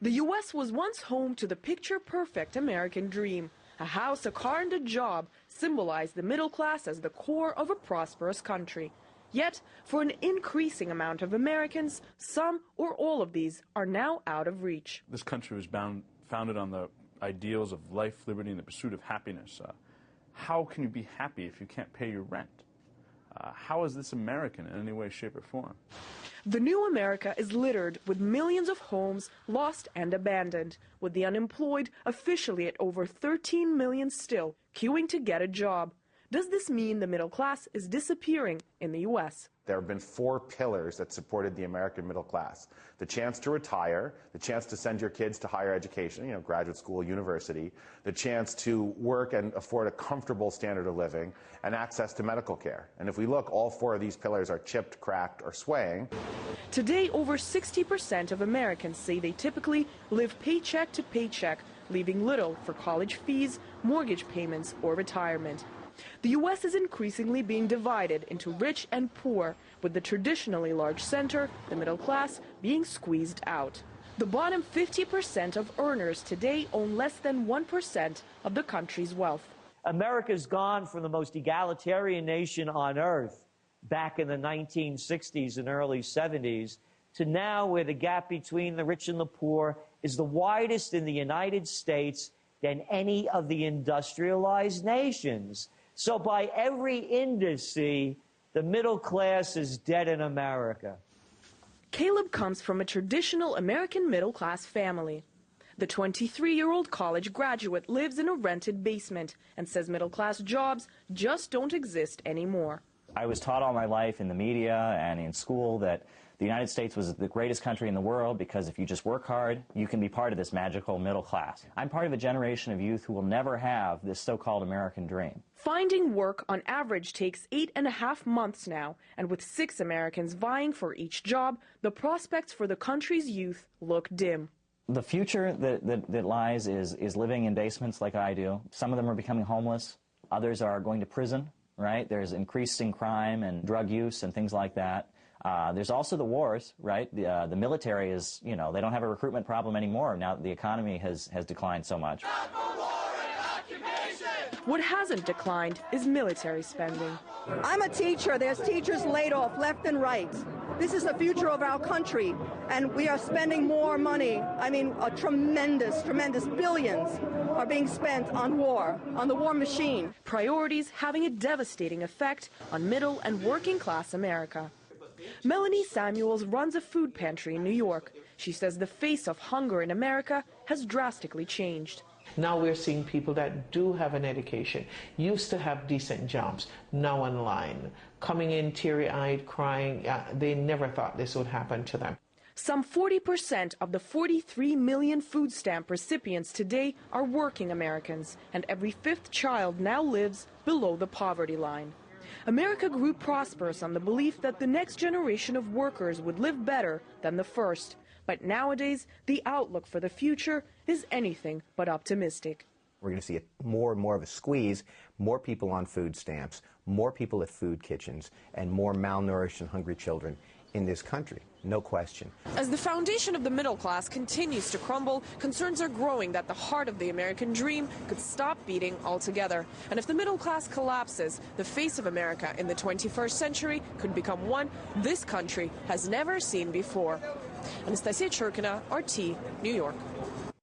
The U.S. was once home to the picture-perfect American dream. A house, a car, and a job symbolized the middle class as the core of a prosperous country. Yet, for an increasing amount of Americans, some or all of these are now out of reach. This country was founded on the ideals of life, liberty, and the pursuit of happiness. How can you be happy if you can't pay your rent? How is this American in any way, shape, or form? The new America is littered with millions of homes lost and abandoned, with the unemployed officially at over 13 million still, queuing to get a job. Does this mean the middle class is disappearing in the U.S.? There have been 4 pillars that supported the American middle class. The chance to retire, the chance to send your kids to higher education, graduate school, university, the chance to work and afford a comfortable standard of living, and access to medical care. And if we look, all 4 of these pillars are chipped, cracked, or swaying. Today, over 60% of Americans say they typically live paycheck to paycheck, leaving little for college fees, mortgage payments, or retirement. The U.S. is increasingly being divided into rich and poor, with the traditionally large center, the middle class, being squeezed out. The bottom 50% of earners today own less than 1% of the country's wealth. America's gone from the most egalitarian nation on earth back in the 1960s and early 70s to now where the gap between the rich and the poor is the widest in the United States than any of the industrialized nations. So by every indice, the middle class is dead in America. Caleb comes from a traditional American middle-class family. The 23-year-old college graduate lives in a rented basement and says middle-class jobs just don't exist anymore. I was taught all my life in the media and in school that the United States was the greatest country in the world because if you just work hard, you can be part of this magical middle class. I'm part of a generation of youth who will never have this so-called American dream. Finding work on average takes 8.5 months now, and with 6 Americans vying for each job, the prospects for the country's youth look dim. The future that lies is living in basements like I do. Some of them are becoming homeless. Others are going to prison, right? There's increasing crime and drug use and things like that. There's also the wars, right? The military is, they don't have a recruitment problem anymore now that the economy has declined so much. What hasn't declined is military spending. I'm a teacher. There's teachers laid off left and right. This is the future of our country, and we are spending more money. I mean, a tremendous billions are being spent on war, on the war machine. Priorities having a devastating effect on middle and working class America. Melanie Samuels runs a food pantry in New York. She says the face of hunger in America has drastically changed. Now we're seeing people that do have an education, used to have decent jobs, now online, coming in teary-eyed, crying. They never thought this would happen to them. Some 40% of the 43 million food stamp recipients today are working Americans, and every 5th child now lives below the poverty line. America grew prosperous on the belief that the next generation of workers would live better than the first. But nowadays, the outlook for the future is anything but optimistic. We're going to see more and more of a squeeze, more people on food stamps, more people at food kitchens, and more malnourished and hungry children in this country, no question. As the foundation of the middle class continues to crumble, concerns are growing that the heart of the American dream could stop beating altogether. And if the middle class collapses, the face of America in the 21st century could become one this country has never seen before. Anastasia Churkina, RT, New York.